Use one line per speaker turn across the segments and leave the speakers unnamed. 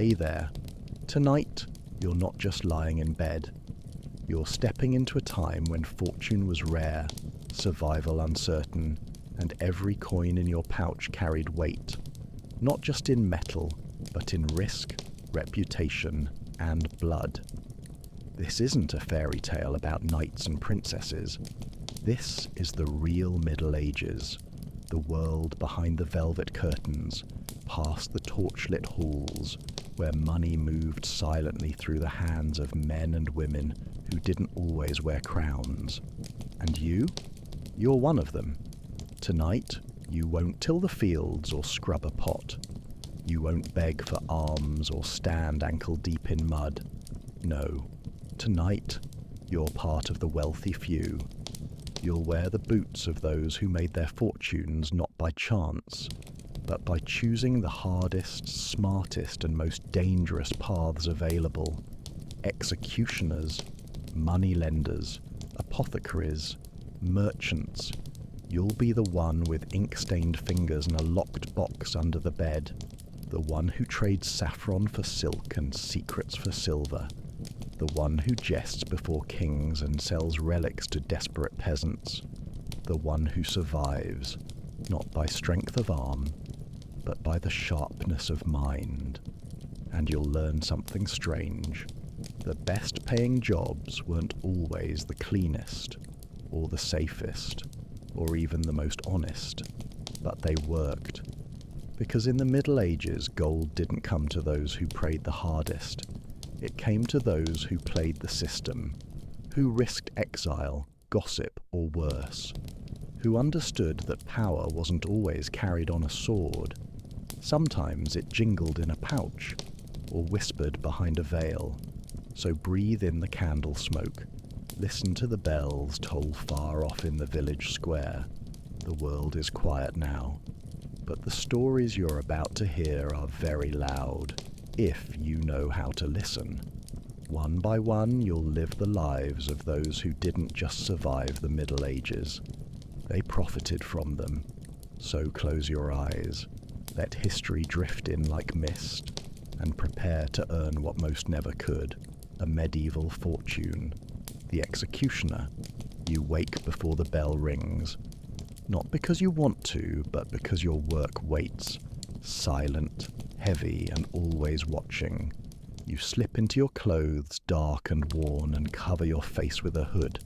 Hey there. Tonight, you're not just lying in bed. You're stepping into a time when fortune was rare, survival uncertain, and every coin in your pouch carried weight. Not just in metal, but in risk, reputation, and blood. This isn't a fairy tale about knights and princesses. This is the real Middle Ages, the world behind the velvet curtains, past the torchlit halls, where money moved silently through the hands of men and women who didn't always wear crowns. And you? You're one of them. Tonight, you won't till the fields or scrub a pot. You won't beg for alms or stand ankle-deep in mud. No, tonight, you're part of the wealthy few. You'll wear the boots of those who made their fortunes not by chance, but by choosing the hardest, smartest, and most dangerous paths available. Executioners, moneylenders, apothecaries, merchants. You'll be the one with ink-stained fingers and a locked box under the bed, the one who trades saffron for silk and secrets for silver, the one who jests before kings and sells relics to desperate peasants, the one who survives, not by strength of arm, but by the sharpness of mind. And you'll learn something strange. The best-paying jobs weren't always the cleanest, or the safest, or even the most honest, but they worked. Because in the Middle Ages, gold didn't come to those who prayed the hardest. It came to those who played the system, who risked exile, gossip, or worse, who understood that power wasn't always carried on a sword. Sometimes it jingled in a pouch, or whispered behind a veil. So breathe in the candle smoke, listen to the bells toll far off in the village square. The world is quiet now, but the stories you're about to hear are very loud, if you know how to listen. One by one, you'll live the lives of those who didn't just survive the Middle Ages. They profited from them. So close your eyes, let history drift in like mist, and prepare to earn what most never could, a medieval fortune. The executioner. You wake before the bell rings. Not because you want to, but because your work waits, silent, heavy, and always watching. You slip into your clothes, dark and worn, and cover your face with a hood.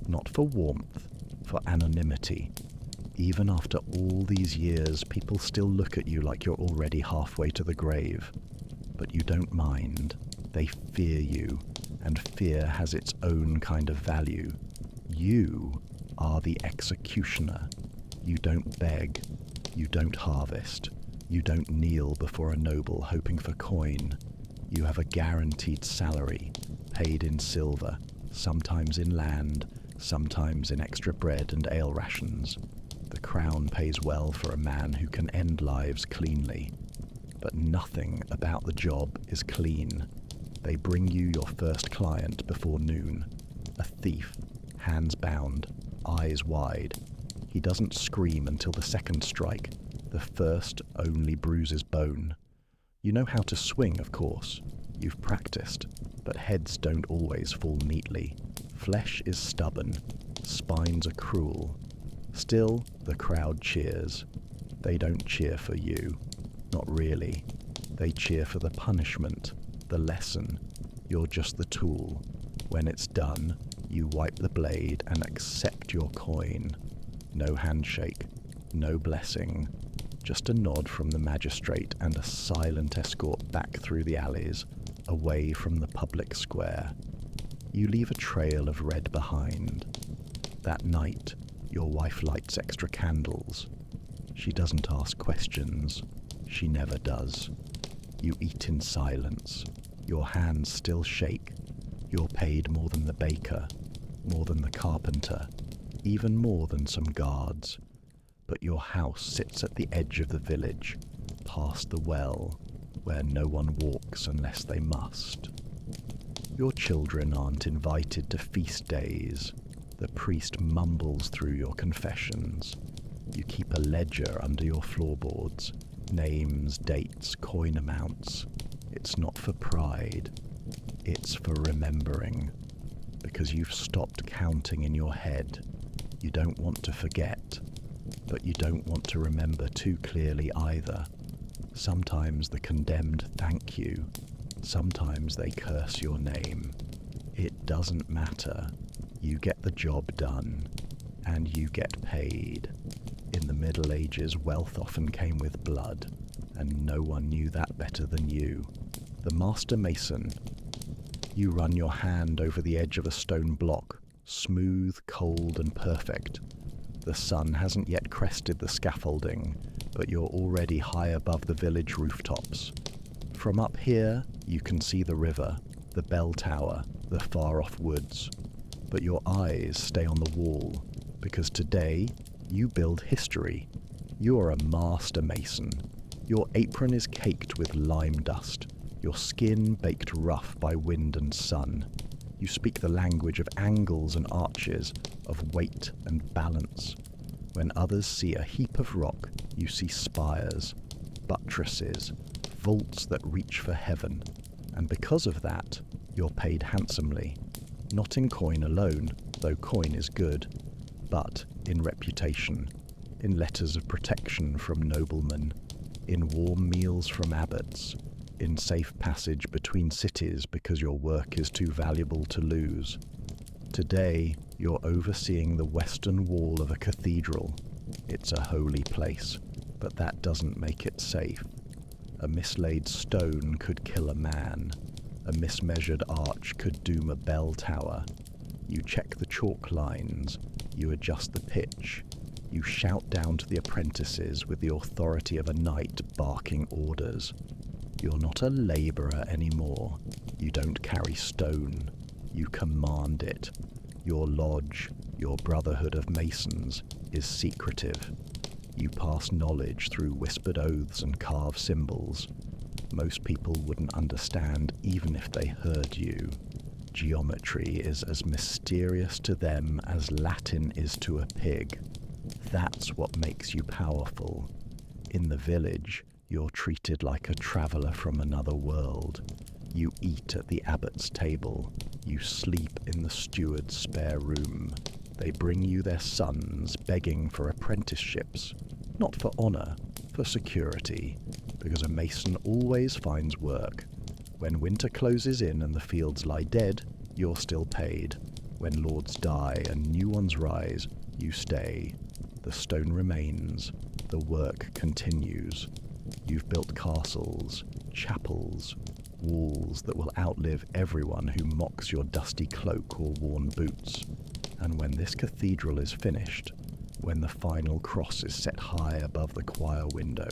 Not for warmth, for anonymity. Even after all these years, people still look at you like you're already halfway to the grave. But you don't mind. They fear you, and fear has its own kind of value. You are the executioner. You don't beg. You don't harvest. You don't kneel before a noble hoping for coin. You have a guaranteed salary, paid in silver, sometimes in land, sometimes in extra bread and ale rations. The crown pays well for a man who can end lives cleanly. But nothing about the job is clean. They bring you your first client before noon. A thief, hands bound, eyes wide. He doesn't scream until the second strike. The first only bruises bone. You know how to swing, of course. You've practiced, but heads don't always fall neatly. Flesh is stubborn. Spines are cruel. Still, the crowd cheers. They don't cheer for you. Not really. They cheer for the punishment, the lesson. You're just the tool. When it's done, you wipe the blade and accept your coin. No handshake, no blessing. Just a nod from the magistrate and a silent escort back through the alleys, away from the public square. You leave a trail of red behind. That night, your wife lights extra candles. She doesn't ask questions. She never does. You eat in silence. Your hands still shake. You're paid more than the baker, more than the carpenter, even more than some guards. But your house sits at the edge of the village, past the well, where no one walks unless they must. Your children aren't invited to feast days. The priest mumbles through your confessions. You keep a ledger under your floorboards, names, dates, coin amounts. It's not for pride, it's for remembering. Because you've stopped counting in your head. You don't want to forget, but you don't want to remember too clearly either. Sometimes the condemned thank you, sometimes they curse your name. It doesn't matter. You get the job done, and you get paid. In the Middle Ages, wealth often came with blood, and no one knew that better than you. The master mason. You run your hand over the edge of a stone block, smooth, cold, and perfect. The sun hasn't yet crested the scaffolding, but you're already high above the village rooftops. From up here, you can see the river, the bell tower, the far-off woods. But your eyes stay on the wall, because today, you build history. You are a master mason. Your apron is caked with lime dust, your skin baked rough by wind and sun. You speak the language of angles and arches, of weight and balance. When others see a heap of rock, you see spires, buttresses, vaults that reach for heaven. And because of that, you're paid handsomely. Not in coin alone, though coin is good, but in reputation, in letters of protection from noblemen, in warm meals from abbots, in safe passage between cities because your work is too valuable to lose. Today, you're overseeing the western wall of a cathedral. It's a holy place, but that doesn't make it safe. A mislaid stone could kill a man. A mismeasured arch could doom a bell tower. You check the chalk lines. You adjust the pitch. You shout down to the apprentices with the authority of a knight barking orders. You're not a labourer anymore. You don't carry stone. You command it. Your lodge, your brotherhood of masons, is secretive. You pass knowledge through whispered oaths and carved symbols. Most people wouldn't understand even if they heard you. Geometry is as mysterious to them as Latin is to a pig. That's what makes you powerful. In the village, you're treated like a traveller from another world. You eat at the abbot's table. You sleep in the steward's spare room. They bring you their sons begging for apprenticeships, not for honour, for security, because a mason always finds work. When winter closes in and the fields lie dead, you're still paid. When lords die and new ones rise, you stay. The stone remains. The work continues. You've built castles, chapels, walls that will outlive everyone who mocks your dusty cloak or worn boots. And when this cathedral is finished, when the final cross is set high above the choir window,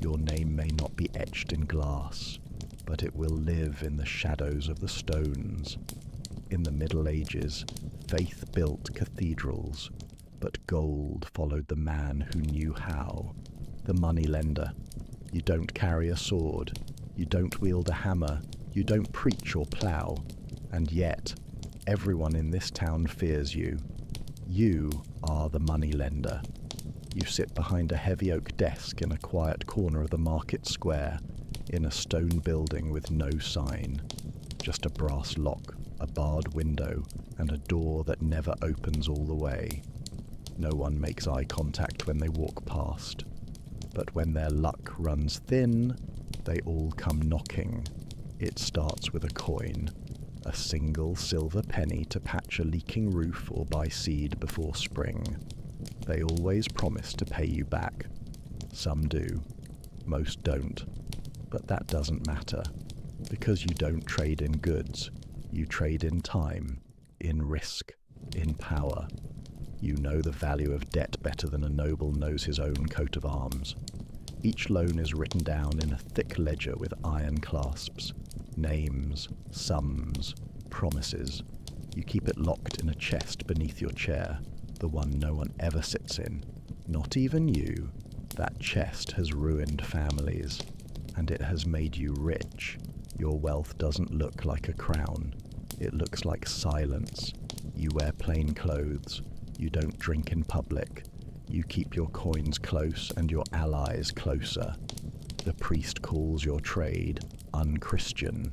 your name may not be etched in glass, but it will live in the shadows of the stones. In the Middle Ages, faith built cathedrals, but gold followed the man who knew how, the moneylender. You don't carry a sword, you don't wield a hammer, you don't preach or plough, and yet everyone in this town fears you. You are the moneylender. You sit behind a heavy oak desk in a quiet corner of the market square, in a stone building with no sign, just a brass lock, a barred window, and a door that never opens all the way. No one makes eye contact when they walk past, but when their luck runs thin, they all come knocking. It starts with a coin, a single silver penny to patch a leaking roof or buy seed before spring. They always promise to pay you back. Some do, most don't, but that doesn't matter, because you don't trade in goods, you trade in time, in risk, in power. You know the value of debt better than a noble knows his own coat of arms. Each loan is written down in a thick ledger with iron clasps, names, sums, promises. You keep it locked in a chest beneath your chair, the one no one ever sits in, not even you. That chest has ruined families, and it has made you rich. Your wealth doesn't look like a crown. It looks like silence. You wear plain clothes. You don't drink in public. You keep your coins close and your allies closer. The priest calls your trade unchristian,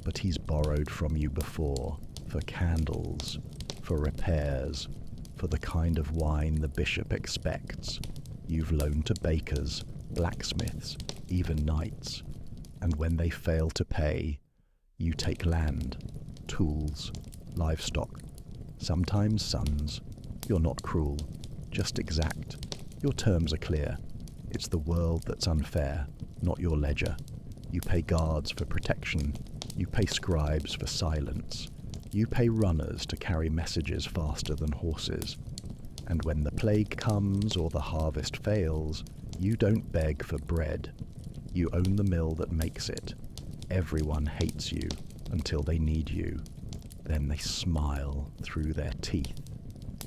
but he's borrowed from you before, for candles, for repairs, for the kind of wine the bishop expects. You've loaned to bakers, blacksmiths, even knights, and when they fail to pay, you take land, tools, livestock, sometimes sons. You're not cruel, just exact. Your terms are clear. It's the world that's unfair, not your ledger. You pay guards for protection. You pay scribes for silence. You pay runners to carry messages faster than horses. And when the plague comes or the harvest fails, you don't beg for bread. You own the mill that makes it. Everyone hates you until they need you. Then they smile through their teeth.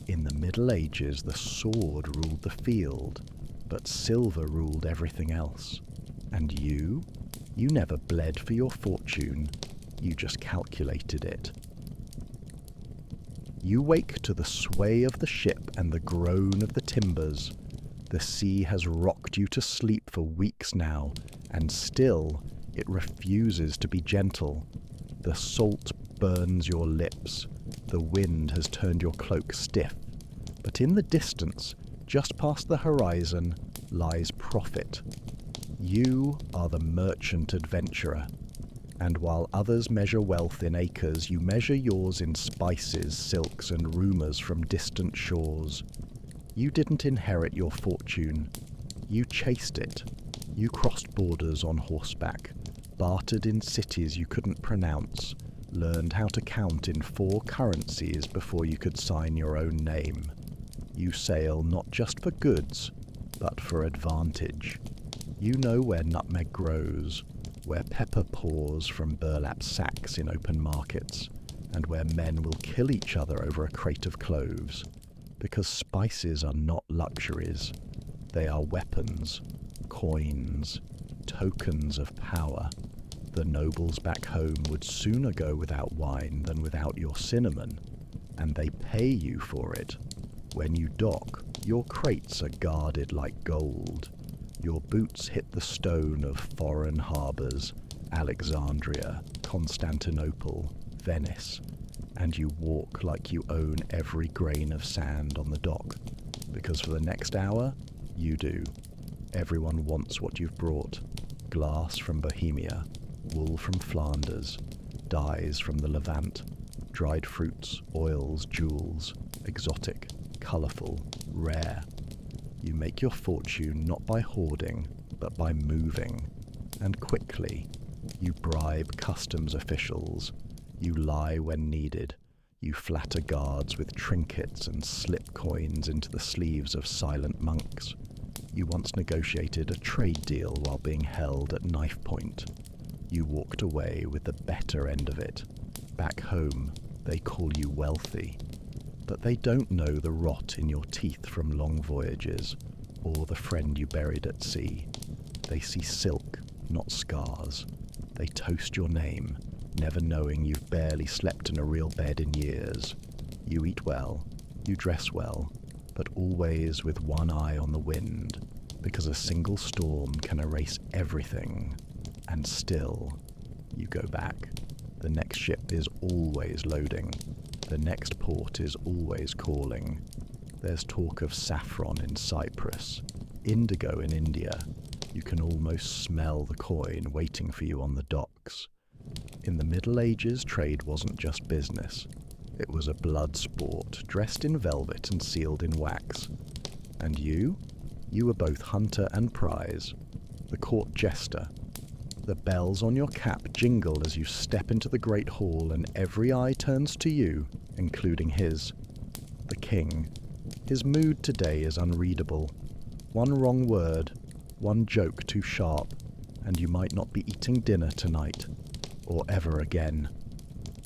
In the Middle Ages, the sword ruled the field, but silver ruled everything else. And you never bled for your fortune. You just calculated it. You wake to the sway of the ship and the groan of the timbers. The sea has rocked you to sleep for weeks now, and still it refuses to be gentle. The salt burns your lips. The wind has turned your cloak stiff. But in the distance, just past the horizon, lies profit. You are the merchant adventurer. And while others measure wealth in acres, you measure yours in spices, silks, and rumours from distant shores. You didn't inherit your fortune. You chased it. You crossed borders on horseback, bartered in cities you couldn't pronounce, learned how to count in 4 currencies before you could sign your own name. You sail not just for goods, but for advantage. You know where nutmeg grows, where pepper pours from burlap sacks in open markets, and where men will kill each other over a crate of cloves. Because spices are not luxuries. They are weapons, coins, tokens of power. The nobles back home would sooner go without wine than without your cinnamon, and they pay you for it. When you dock, your crates are guarded like gold. Your boots hit the stone of foreign harbours, Alexandria, Constantinople, Venice, and you walk like you own every grain of sand on the dock, because for the next hour, you do. Everyone wants what you've brought. Glass from Bohemia, wool from Flanders, dyes from the Levant, dried fruits, oils, jewels, exotic, colourful, rare. You make your fortune not by hoarding, but by moving, and quickly. You bribe customs officials. You lie when needed. You flatter guards with trinkets and slip coins into the sleeves of silent monks. You once negotiated a trade deal while being held at knife point. You walked away with the better end of it. Back home, they call you wealthy. But they don't know the rot in your teeth from long voyages, or the friend you buried at sea. They see silk, not scars. They toast your name, never knowing you've barely slept in a real bed in years. You eat well, you dress well, but always with one eye on the wind, because a single storm can erase everything. And still, you go back. The next ship is always loading. The next port is always calling. There's talk of saffron in Cyprus, indigo in India. You can almost smell the coin waiting for you on the docks. In the Middle Ages, trade wasn't just business. It was a blood sport, dressed in velvet and sealed in wax. And you? You were both hunter and prize, the court jester. The bells on your cap jingle as you step into the great hall, and every eye turns to you, including his. The king. His mood today is unreadable. One wrong word, one joke too sharp, and you might not be eating dinner tonight, or ever again.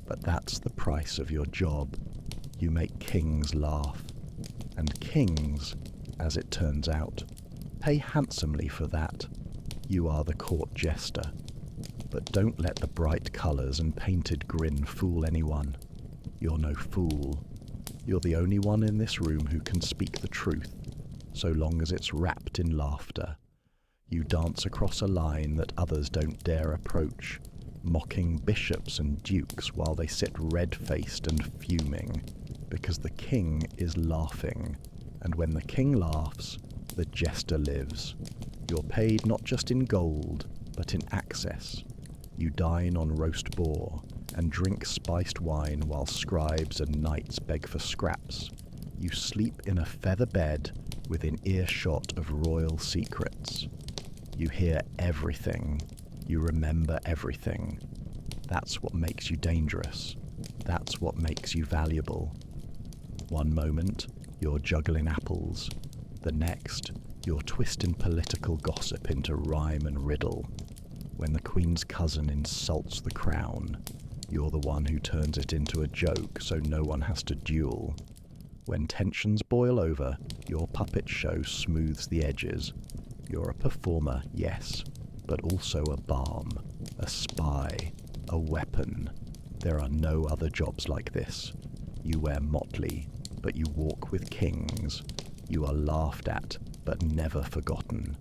But that's the price of your job. You make kings laugh. And kings, as it turns out, pay handsomely for that. You are the court jester. But don't let the bright colours and painted grin fool anyone. You're no fool. You're the only one in this room who can speak the truth, so long as it's wrapped in laughter. You dance across a line that others don't dare approach, mocking bishops and dukes while they sit red-faced and fuming, because the king is laughing, and when the king laughs, the jester lives. You're paid not just in gold, but in access. You dine on roast boar, and drink spiced wine while scribes and knights beg for scraps. You sleep in a feather bed within earshot of royal secrets. You hear everything. You remember everything. That's what makes you dangerous. That's what makes you valuable. One moment, you're juggling apples. The next, you're twisting political gossip into rhyme and riddle. When the Queen's cousin insults the crown, you're the one who turns it into a joke so no one has to duel. When tensions boil over, your puppet show smooths the edges. You're a performer, yes, but also a balm, a spy, a weapon. There are no other jobs like this. You wear motley, but you walk with kings. You are laughed at, but never forgotten.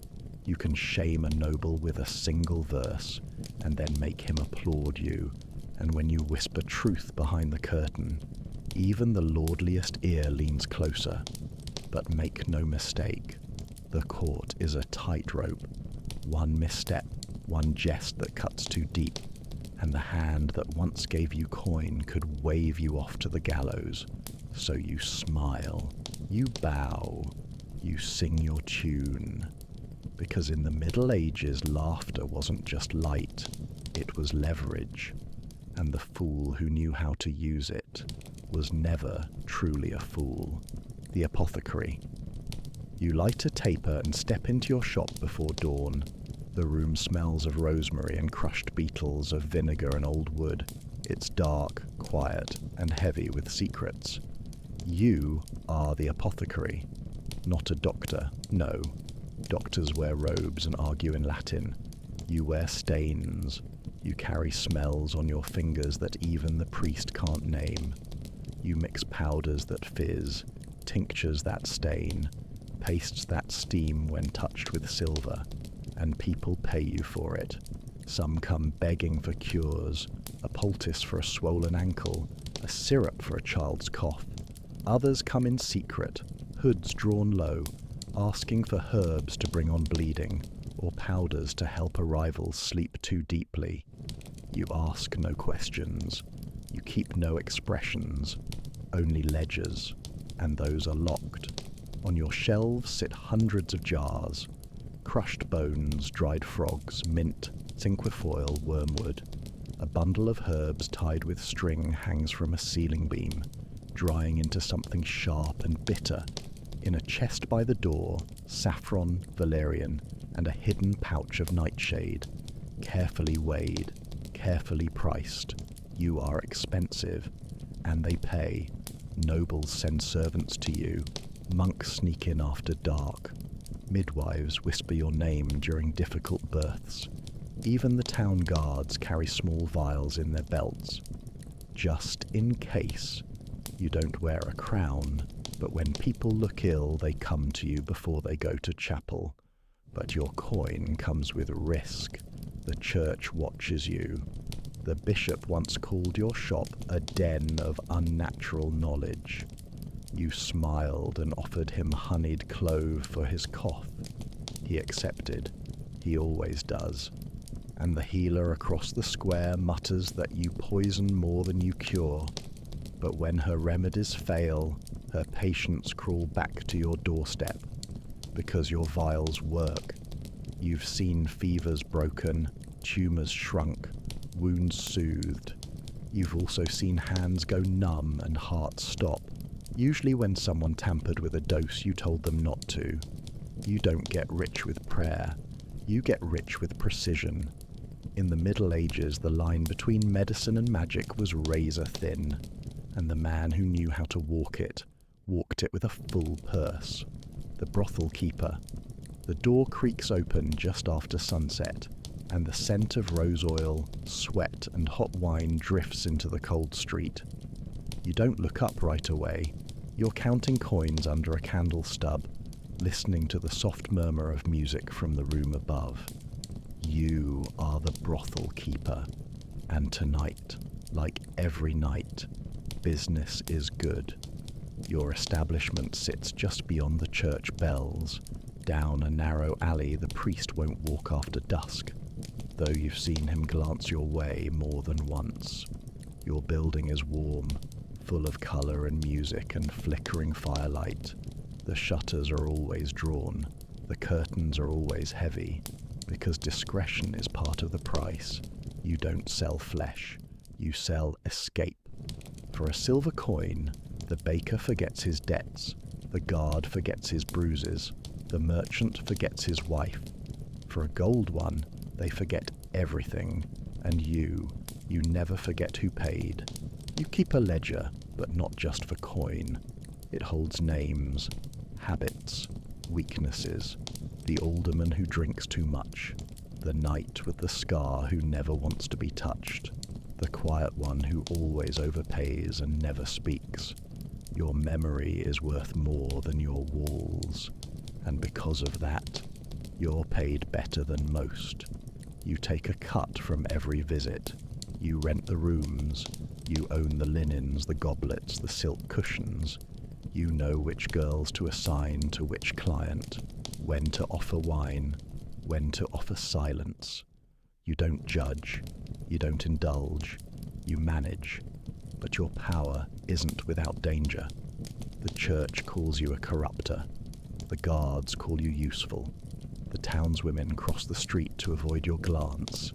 You can shame a noble with a single verse, and then make him applaud you. And when you whisper truth behind the curtain, even the lordliest ear leans closer. But make no mistake, the court is a tightrope. One misstep, one jest that cuts too deep, and the hand that once gave you coin could wave you off to the gallows. So you smile, you bow, you sing your tune. Because in the Middle Ages, laughter wasn't just light, it was leverage. And the fool who knew how to use it was never truly a fool. The apothecary. You light a taper and step into your shop before dawn. The room smells of rosemary and crushed beetles, of vinegar and old wood. It's dark, quiet, and heavy with secrets. You are the apothecary, not a doctor, no. Doctors wear robes and argue in Latin. You wear stains. You carry smells on your fingers that even the priest can't name. You mix powders that fizz, tinctures that stain, pastes that steam when touched with silver, and people pay you for it. Some come begging for cures, a poultice for a swollen ankle, a syrup for a child's cough. Others come in secret, hoods drawn low, asking for herbs to bring on bleeding, or powders to help a rival sleep too deeply. You ask no questions. You keep no expressions, only ledgers, and those are locked. On your shelves sit hundreds of jars, crushed bones, dried frogs, mint, cinquefoil, wormwood. A bundle of herbs tied with string hangs from a ceiling beam, drying into something sharp and bitter. In a chest by the door, saffron, valerian, and a hidden pouch of nightshade. Carefully weighed, carefully priced. You are expensive, and they pay. Nobles send servants to you. Monks sneak in after dark. Midwives whisper your name during difficult births. Even the town guards carry small vials in their belts. Just in case. You don't wear a crown, but when people look ill, they come to you before they go to chapel. But your coin comes with risk. The church watches you. The bishop once called your shop a den of unnatural knowledge. You smiled and offered him honeyed clove for his cough. He accepted. He always does. And the healer across the square mutters that you poison more than you cure. But when her remedies fail, her patients crawl back to your doorstep. Because your vials work. You've seen fevers broken, tumours shrunk, wounds soothed. You've also seen hands go numb and hearts stop. Usually when someone tampered with a dose you told them not to. You don't get rich with prayer. You get rich with precision. In the Middle Ages, the line between medicine and magic was razor thin, and the man who knew how to walk it walked it with a full purse. The brothel keeper. The door creaks open just after sunset, and the scent of rose oil, sweat, and hot wine drifts into the cold street. You don't look up right away. You're counting coins under a candle stub. listening to the soft murmur of music from the room above. You are the brothel keeper, and tonight, like every night, business is good. Your establishment sits just beyond the church bells. Down a narrow alley the priest won't walk after dusk, though you've seen him glance your way more than once. Your building is warm, full of colour and music and flickering firelight. The shutters are always drawn, the curtains are always heavy, because discretion is part of the price. You don't sell flesh, you sell escape. For a silver coin, the baker forgets his debts, the guard forgets his bruises, the merchant forgets his wife. For a gold one, they forget everything, and you never forget who paid. You keep a ledger, but not just for coin. It holds names, habits, weaknesses, the alderman who drinks too much, the knight with the scar who never wants to be touched, the quiet one who always overpays and never speaks. Your memory is worth more than your walls, and because of that, you're paid better than most. You take a cut from every visit. You rent the rooms. You own the linens, the goblets, the silk cushions. You know which girls to assign to which client, when to offer wine, when to offer silence. You don't judge. You don't indulge. You manage. But your power isn't without danger. The church calls you a corrupter. The guards call you useful. The townswomen cross the street to avoid your glance,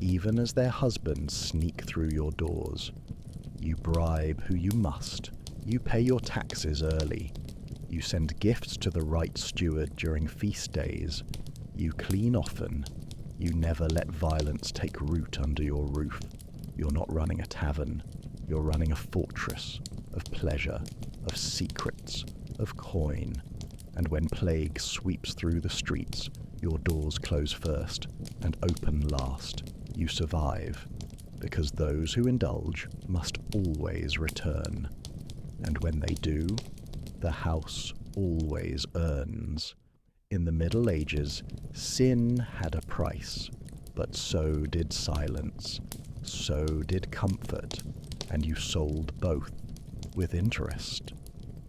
even as their husbands sneak through your doors. You bribe who you must. You pay your taxes early. You send gifts to the right steward during feast days. You clean often. You never let violence take root under your roof. You're not running a tavern. You're running a fortress of pleasure, of secrets, of coin. And when plague sweeps through the streets, your doors close first and open last. You survive, because those who indulge must always return. And when they do, the house always earns. In the Middle Ages, sin had a price, but so did silence, so did comfort, and you sold both with interest.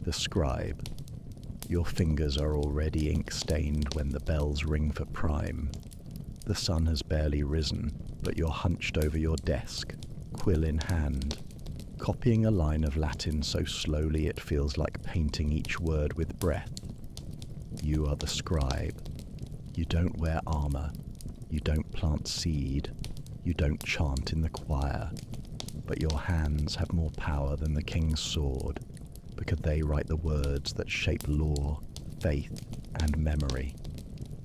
The scribe. Your fingers are already ink-stained when the bells ring for prime. The sun has barely risen, but you're hunched over your desk, quill in hand, copying a line of Latin so slowly it feels like painting each word with breath. You are the scribe. You don't wear armor. You don't plant seed. You don't chant in the choir. But your hands have more power than the king's sword, because they write the words that shape law, faith, and memory.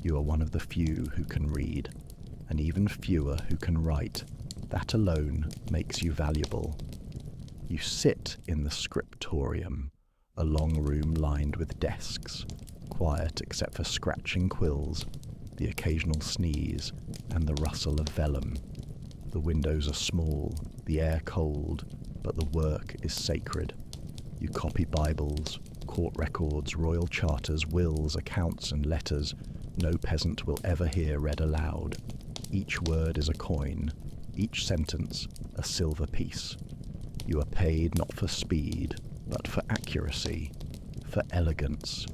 You are one of the few who can read, and even fewer who can write. That alone makes you valuable. You sit in the scriptorium, a long room lined with desks, quiet except for scratching quills, the occasional sneeze, and the rustle of vellum. The windows are small, the air cold, but the work is sacred. You copy Bibles, court records, royal charters, wills, accounts, and letters no peasant will ever hear read aloud. Each word is a coin, each sentence a silver piece. You are paid not for speed, but for accuracy, for elegance,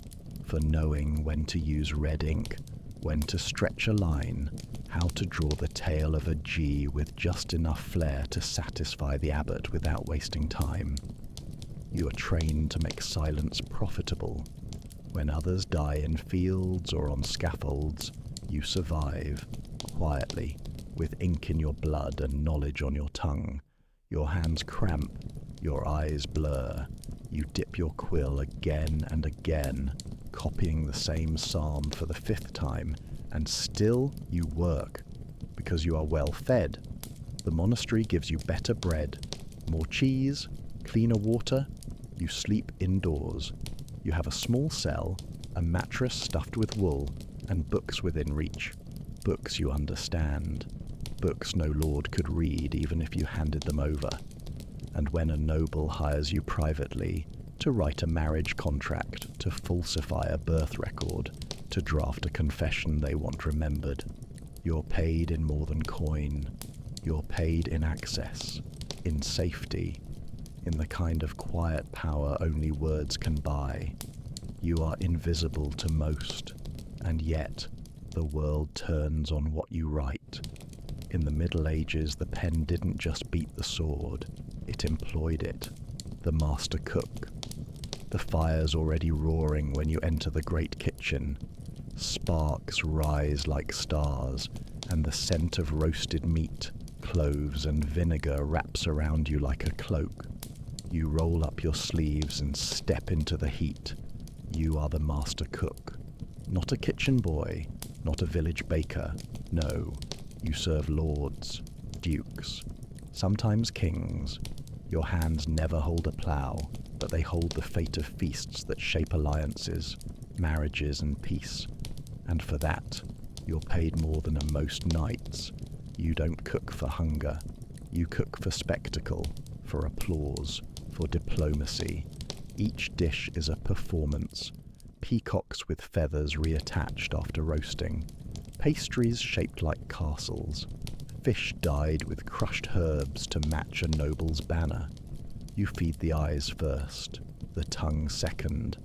for knowing when to use red ink, when to stretch a line, how to draw the tail of a G with just enough flair to satisfy the abbot without wasting time. You are trained to make silence profitable. When others die in fields or on scaffolds, you survive, quietly, with ink in your blood and knowledge on your tongue. Your hands cramp, your eyes blur. You dip your quill again and again, copying the same psalm for the 5th time, and still you work, because you are well fed. The monastery gives you better bread, more cheese, cleaner water. You sleep indoors. You have a small cell, a mattress stuffed with wool, and books within reach. Books you understand. Books no lord could read even if you handed them over. And when a noble hires you privately, to write a marriage contract, to falsify a birth record, to draft a confession they want remembered. You're paid in more than coin. You're paid in access, in safety, in the kind of quiet power only words can buy. You are invisible to most, and yet the world turns on what you write. In the Middle Ages, the pen didn't just beat the sword, it employed it. The master cook. The fire's already roaring when you enter the great kitchen. Sparks rise like stars, and the scent of roasted meat, cloves and vinegar wraps around you like a cloak. You roll up your sleeves and step into the heat. You are the master cook. Not a kitchen boy, not a village baker. No, you serve lords, dukes, sometimes kings. Your hands never hold a plough, but they hold the fate of feasts that shape alliances, marriages and peace. And for that, you're paid more than are most knights. You don't cook for hunger. You cook for spectacle, for applause, for diplomacy. Each dish is a performance. Peacocks with feathers reattached after roasting. Pastries shaped like castles. Fish dyed with crushed herbs to match a noble's banner. You feed the eyes first, the tongue second,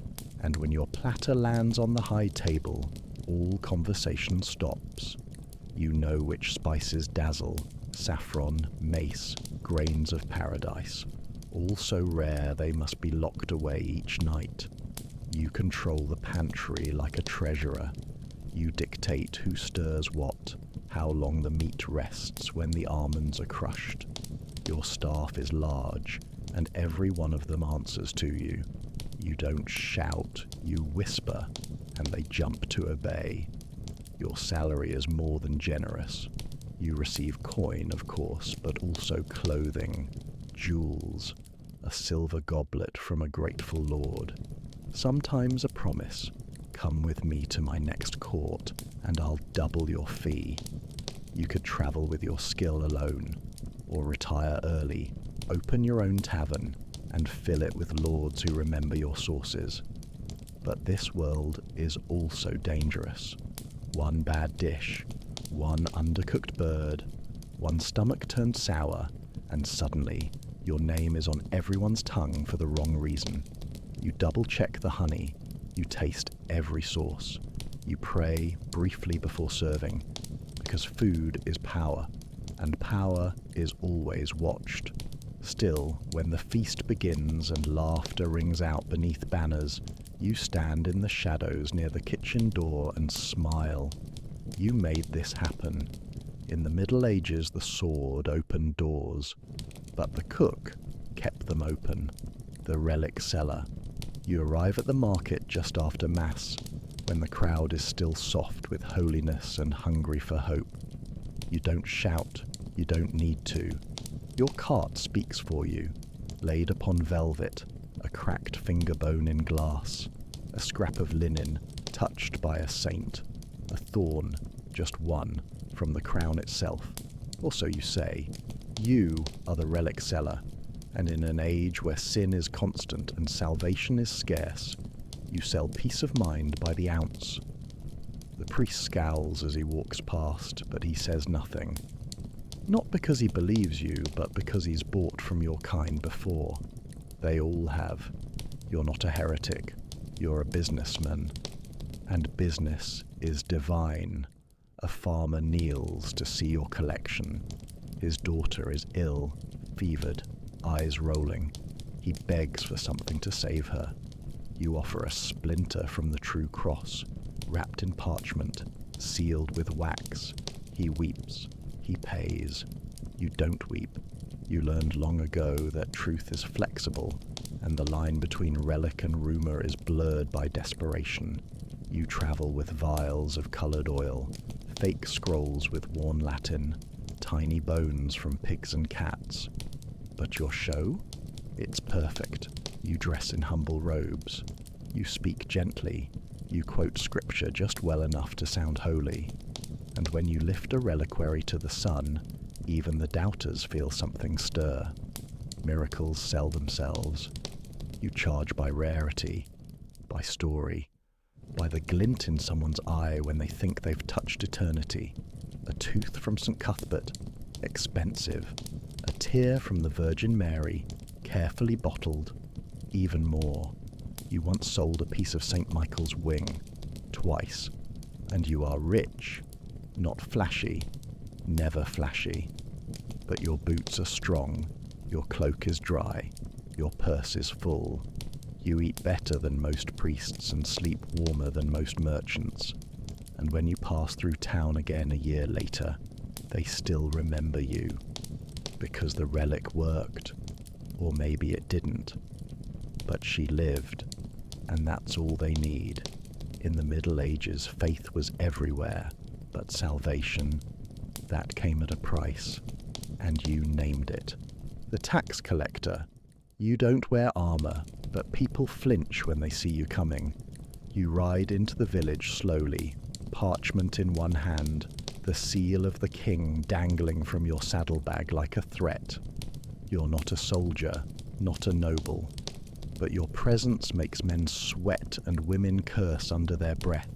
and when your platter lands on the high table, all conversation stops. You know which spices dazzle: saffron, mace, grains of paradise. All so rare they must be locked away each night. You control the pantry like a treasurer. You dictate who stirs what, how long the meat rests when the almonds are crushed. Your staff is large, and every one of them answers to you. You don't shout, you whisper, and they jump to obey. Your salary is more than generous. You receive coin, of course, but also clothing, jewels, a silver goblet from a grateful lord. Sometimes a promise: come with me to my next court, and I'll double your fee. You could travel with your skill alone, or retire early, open your own tavern, and fill it with lords who remember your sources. But this world is also dangerous. One bad dish, one undercooked bird, one stomach turned sour, and suddenly your name is on everyone's tongue for the wrong reason. You double-check the honey, you taste every sauce, you pray briefly before serving, because food is power, and power is always watched. Still, when the feast begins and laughter rings out beneath banners, you stand in the shadows near the kitchen door and smile. You made this happen. In the Middle Ages, the sword opened doors, but the cook kept them open. The relic seller. You arrive at the market just after Mass, when the crowd is still soft with holiness and hungry for hope. You don't shout, you don't need to. Your cart speaks for you, laid upon velvet, a cracked finger bone in glass, a scrap of linen touched by a saint, a thorn, just one, from the crown itself. Or so you say. You are the relic seller, and in an age where sin is constant and salvation is scarce, you sell peace of mind by the ounce. The priest scowls as he walks past, but he says nothing. Not because he believes you, but because he's bought from your kind before. They all have. You're not a heretic. You're a businessman. And business is divine. A farmer kneels to see your collection. His daughter is ill, fevered, eyes rolling. He begs for something to save her. You offer a splinter from the true cross, wrapped in parchment, sealed with wax. He weeps. He pays. You don't weep. You learned long ago that truth is flexible, and the line between relic and rumor is blurred by desperation. You travel with vials of colored oil, fake scrolls with worn Latin, tiny bones from pigs and cats. But your show? It's perfect. You dress in humble robes. You speak gently. You quote scripture just well enough to sound holy. And when you lift a reliquary to the sun, even the doubters feel something stir. Miracles sell themselves. You charge by rarity, by story, by the glint in someone's eye when they think they've touched eternity. A tooth from St. Cuthbert, expensive. A tear from the Virgin Mary, carefully bottled. Even more. You once sold a piece of St. Michael's wing, twice. And you are rich, not flashy, never flashy. But your boots are strong, your cloak is dry, your purse is full. You eat better than most priests and sleep warmer than most merchants. And when you pass through town again a year later, they still remember you. Because the relic worked, or maybe it didn't. But she lived, and that's all they need. In the Middle Ages, faith was everywhere, but salvation, that came at a price, and you named it. The tax collector. You don't wear armor, but people flinch when they see you coming. You ride into the village slowly, parchment in one hand, the seal of the king dangling from your saddlebag like a threat. You're not a soldier, not a noble, but your presence makes men sweat and women curse under their breath.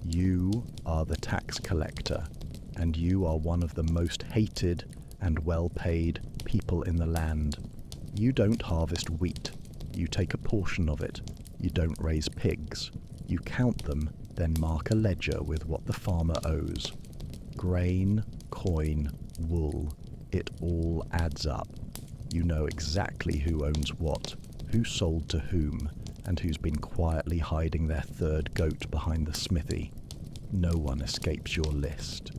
You are the tax collector, and you are one of the most hated and well-paid people in the land. You don't harvest wheat. You take a portion of it. You don't raise pigs. You count them, then mark a ledger with what the farmer owes. Grain, coin, wool, it all adds up. You know exactly who owns what, who sold to whom, and who's been quietly hiding their third goat behind the smithy. No one escapes your list.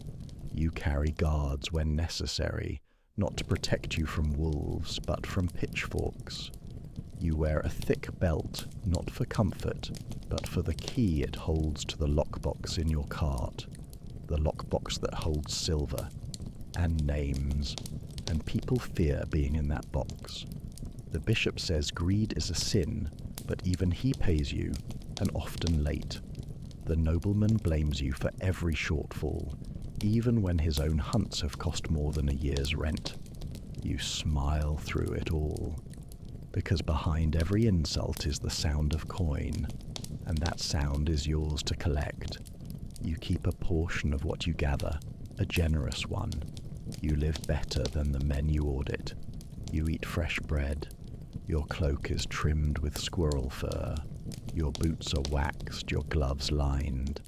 You carry guards when necessary, not to protect you from wolves, but from pitchforks. You wear a thick belt, not for comfort, but for the key it holds to the lockbox in your cart. The lockbox that holds silver, and names, and people fear being in that box. The bishop says greed is a sin, but even he pays you, and often late. The nobleman blames you for every shortfall, even when his own hunts have cost more than a year's rent. You smile through it all, because behind every insult is the sound of coin, and that sound is yours to collect. You keep a portion of what you gather, a generous one. You live better than the men you audit. You eat fresh bread. Your cloak is trimmed with squirrel fur. Your boots are waxed, your gloves lined.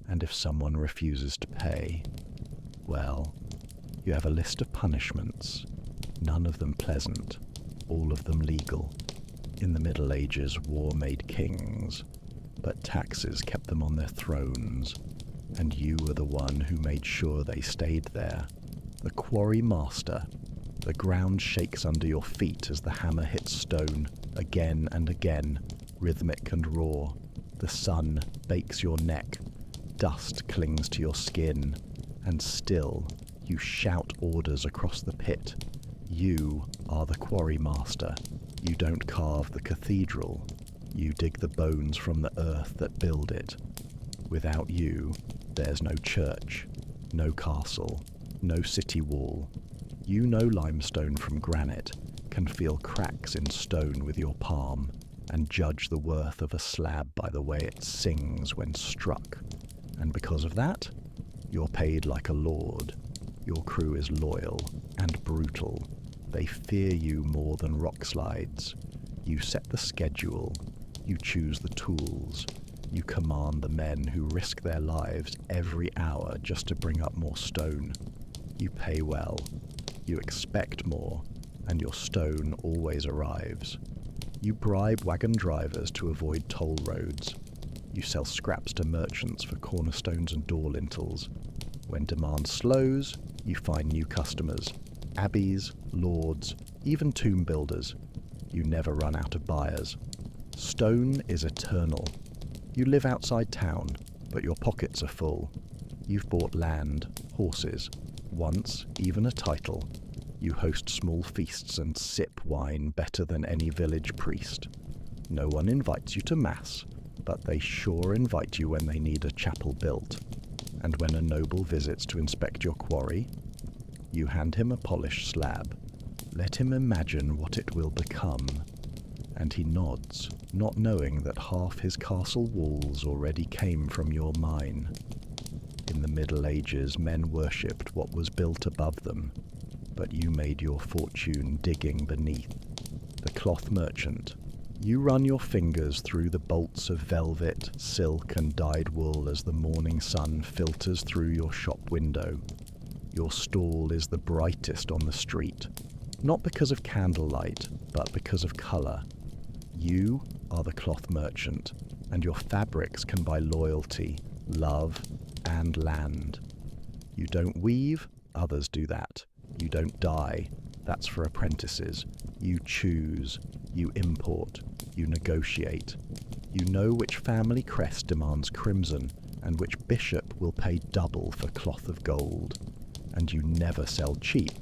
And if someone refuses to pay, well, you have a list of punishments, none of them pleasant, all of them legal. In the Middle Ages, war made kings, but taxes kept them on their thrones, and you were the one who made sure they stayed there. The quarry master. The ground shakes under your feet as the hammer hits stone, again and again, rhythmic and raw. The sun bakes your neck, dust clings to your skin, and still you shout orders across the pit. You are the quarry master. You don't carve the cathedral. You dig the bones from the earth that build it. Without you, there's no church, no castle, no city wall. You know limestone from granite, can feel cracks in stone with your palm, and judge the worth of a slab by the way it sings when struck. And because of that, you're paid like a lord. Your crew is loyal and brutal. They fear you more than rock slides. You set the schedule. You choose the tools. You command the men who risk their lives every hour just to bring up more stone. You pay well. You expect more, and your stone always arrives. You bribe wagon drivers to avoid toll roads. You sell scraps to merchants for cornerstones and door lintels. When demand slows, you find new customers. Abbeys, lords, even tomb builders. You never run out of buyers. Stone is eternal. You live outside town, but your pockets are full. You've bought land, horses, once even a title. You host small feasts and sip wine better than any village priest. No one invites you to mass, but they sure invite you when they need a chapel built. And when a noble visits to inspect your quarry, you hand him a polished slab. Let him imagine what it will become. And he nods, not knowing that half his castle walls already came from your mine. In the Middle Ages, men worshipped what was built above them, but you made your fortune digging beneath. The cloth merchant. You run your fingers through the bolts of velvet, silk, and dyed wool as the morning sun filters through your shop window. Your stall is the brightest on the street, not because of candlelight, but because of colour. You are the cloth merchant, and your fabrics can buy loyalty, love, and land. You don't weave, others do that. You don't dye, that's for apprentices. You choose, you import, you negotiate. You know which family crest demands crimson, and which bishop will pay double for cloth of gold. And you never sell cheap.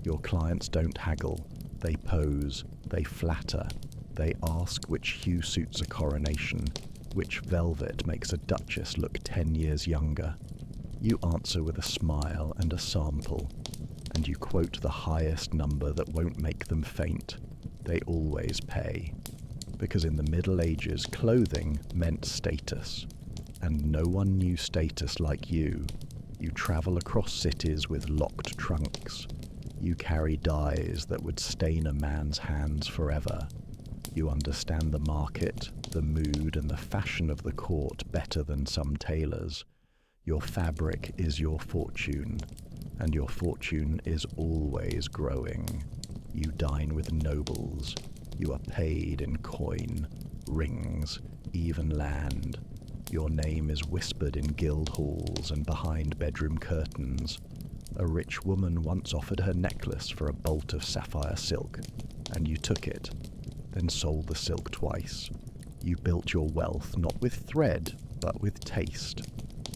Your clients don't haggle, they pose, they flatter. They ask which hue suits a coronation, which velvet makes a duchess look 10 years younger. You answer with a smile and a sample, and you quote the highest number that won't make them faint. They always pay. Because in the Middle Ages, clothing meant status, and no one knew status like you. You travel across cities with locked trunks. You carry dyes that would stain a man's hands forever. You understand the market, the mood, and the fashion of the court better than some tailors. Your fabric is your fortune, and your fortune is always growing. You dine with nobles. You are paid in coin, rings, even land. Your name is whispered in guild halls and behind bedroom curtains. A rich woman once offered her necklace for a bolt of sapphire silk, and you took it, then sold the silk twice. You built your wealth not with thread, but with taste.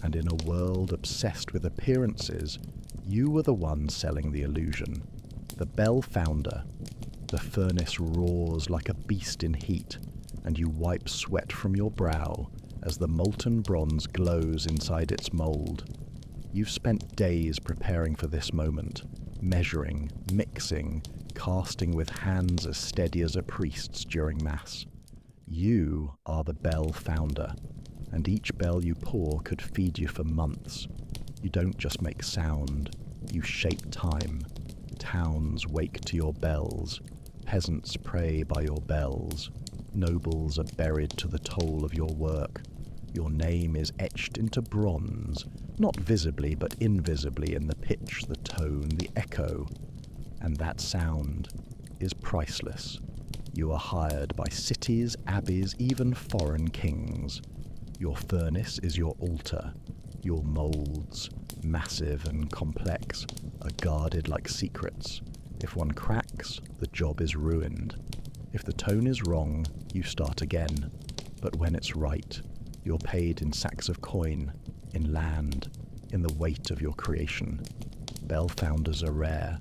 And in a world obsessed with appearances, you were the one selling the illusion. The bell founder. The furnace roars like a beast in heat, and you wipe sweat from your brow as the molten bronze glows inside its mold. You've spent days preparing for this moment, measuring, mixing, casting with hands as steady as a priest's during Mass. You are the bell founder, and each bell you pour could feed you for months. You don't just make sound, you shape time. Towns wake to your bells, peasants pray by your bells, nobles are buried to the toll of your work. Your name is etched into bronze, not visibly but invisibly in the pitch, the tone, the echo. And that sound is priceless. You are hired by cities, abbeys, even foreign kings. Your furnace is your altar. Your moulds, massive and complex, are guarded like secrets. If one cracks, the job is ruined. If the tone is wrong, you start again. But when it's right, you're paid in sacks of coin, in land, in the weight of your creation. Bell founders are rare.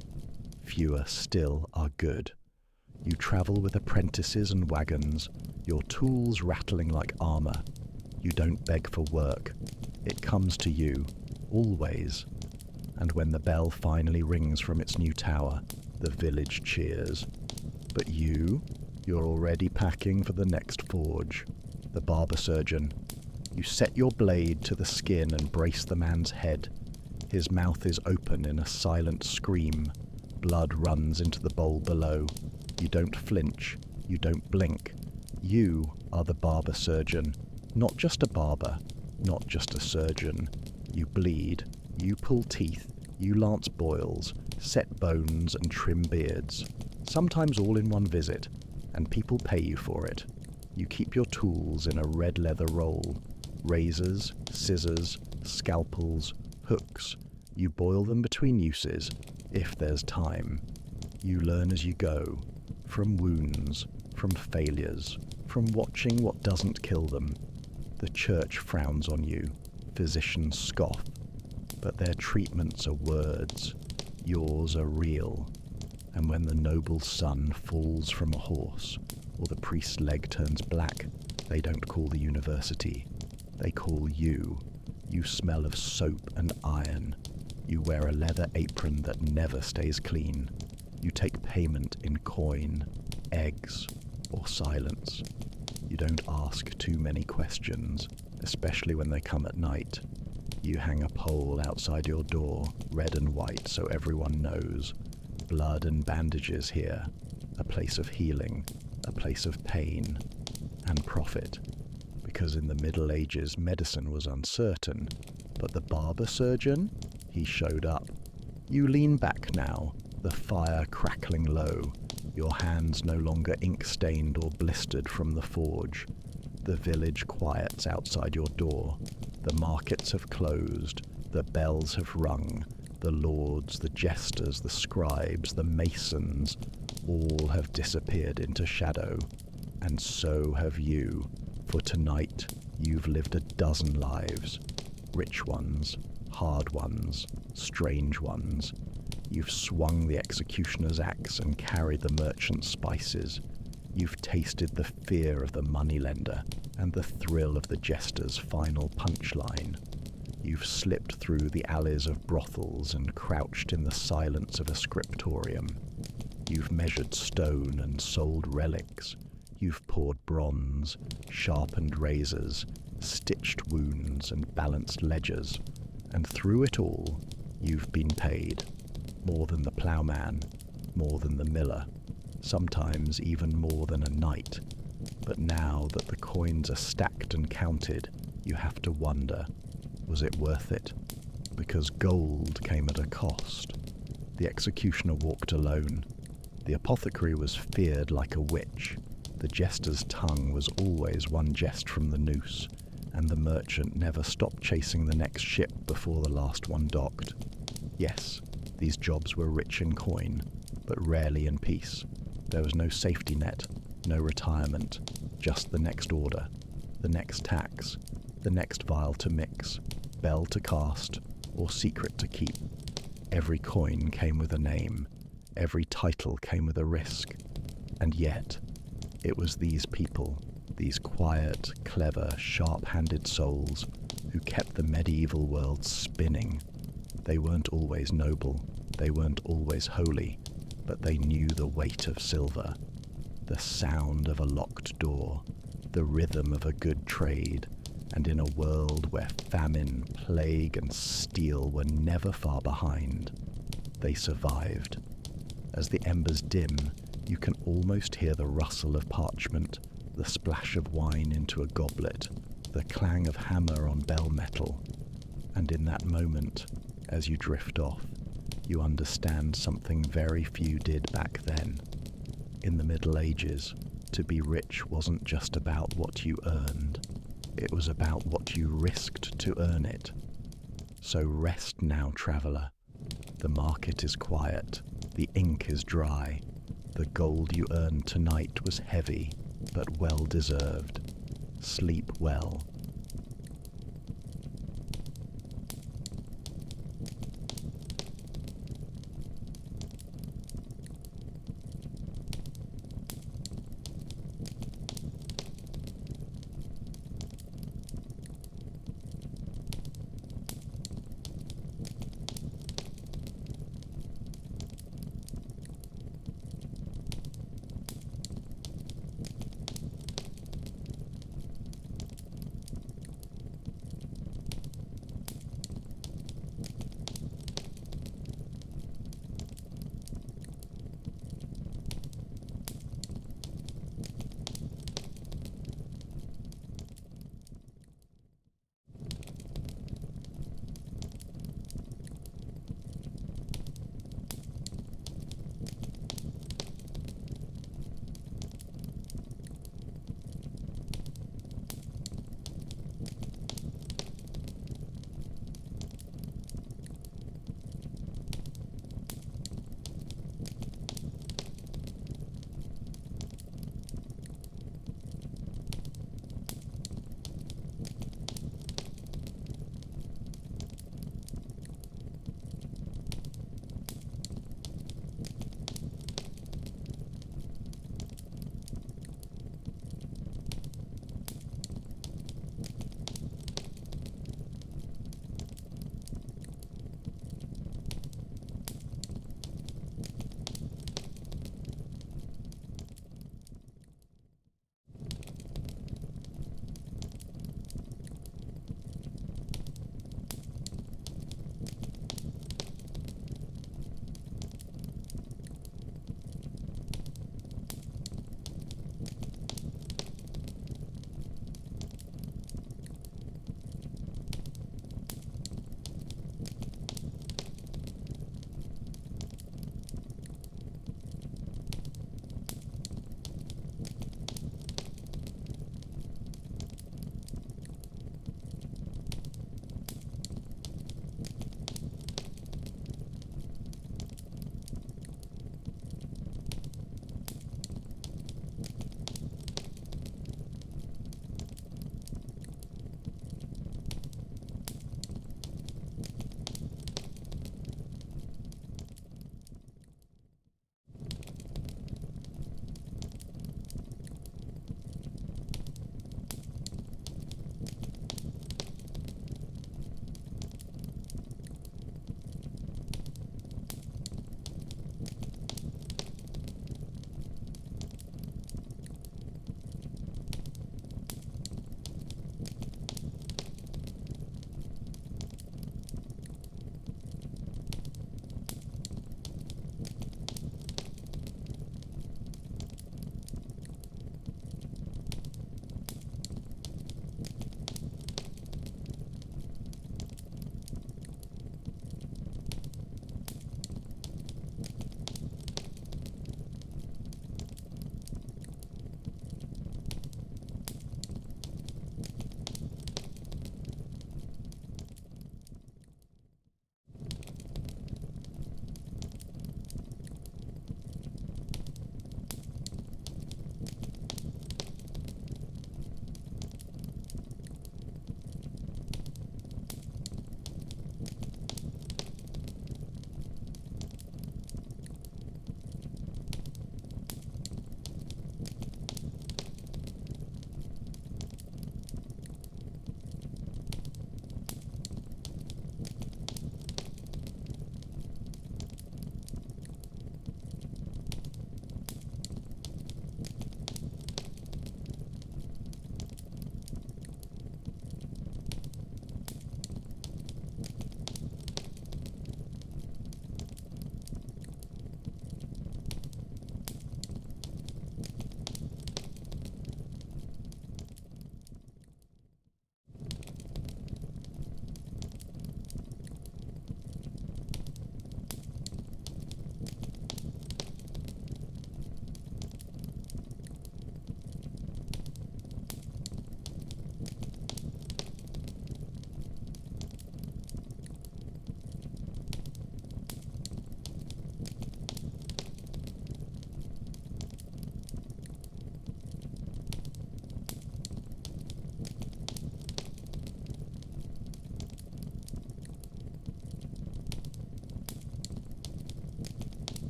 Fewer still are good. You travel with apprentices and wagons, your tools rattling like armor. You don't beg for work. It comes to you, always. And when the bell finally rings from its new tower, the village cheers. But you're already packing for the next forge. The barber surgeon. You set your blade to the skin and brace the man's head. His mouth is open in a silent scream. Blood runs into the bowl below. You don't flinch. You don't blink. You are the barber surgeon. Not just a barber. Not just a surgeon. You bleed. You pull teeth. You lance boils, set bones and trim beards. Sometimes all in one visit. And people pay you for it. You keep your tools in a red leather roll. Razors, scissors, scalpels, hooks. You boil them between uses, if there's time. You learn as you go, from wounds, from failures, from watching what doesn't kill them. The church frowns on you, physicians scoff, but their treatments are words. Yours are real. And when the noble son falls from a horse, or the priest's leg turns black, they don't call the university. They call you. You smell of soap and iron. You wear a leather apron that never stays clean. You take payment in coin, eggs, or silence. You don't ask too many questions, especially when they come at night. You hang a pole outside your door, red and white, so everyone knows. Blood and bandages here, a place of healing, a place of pain and profit. Because in the Middle Ages, medicine was uncertain, but the barber surgeon, he showed up. You lean back now, the fire crackling low, your hands no longer ink-stained or blistered from the forge. The village quiets outside your door. The markets have closed, the bells have rung, the lords, the jesters, the scribes, the masons, all have disappeared into shadow. And so have you, for tonight you've lived a dozen lives. Rich ones, hard ones, strange ones. You've swung the executioner's axe and carried the merchant's spices. You've tasted the fear of the moneylender and the thrill of the jester's final punchline. You've slipped through the alleys of brothels and crouched in the silence of a scriptorium. You've measured stone and sold relics. You've poured bronze, sharpened razors, stitched wounds and balanced ledgers. And through it all, you've been paid. More than the ploughman, more than the miller, sometimes even more than a knight. But now that the coins are stacked and counted, you have to wonder, was it worth it? Because gold came at a cost. The executioner walked alone. The apothecary was feared like a witch. The jester's tongue was always one jest from the noose, and the merchant never stopped chasing the next ship before the last one docked. Yes, these jobs were rich in coin, but rarely in peace. There was no safety net, no retirement, just the next order, the next tax, the next vial to mix, bell to cast, or secret to keep. Every coin came with a name, every title came with a risk. And yet, it was these people, these quiet, clever, sharp-handed souls, who kept the medieval world spinning. They weren't always noble, they weren't always holy, but they knew the weight of silver, the sound of a locked door, the rhythm of a good trade, and in a world where famine, plague, and steel were never far behind, they survived. As the embers dim, you can almost hear the rustle of parchment, the splash of wine into a goblet, the clang of hammer on bell metal, and in that moment, as you drift off, you understand something very few did back then. In the Middle Ages, to be rich wasn't just about what you earned, it was about what you risked to earn it. So rest now, traveller. The market is quiet, the ink is dry, the gold you earned tonight was heavy, but well deserved. Sleep well,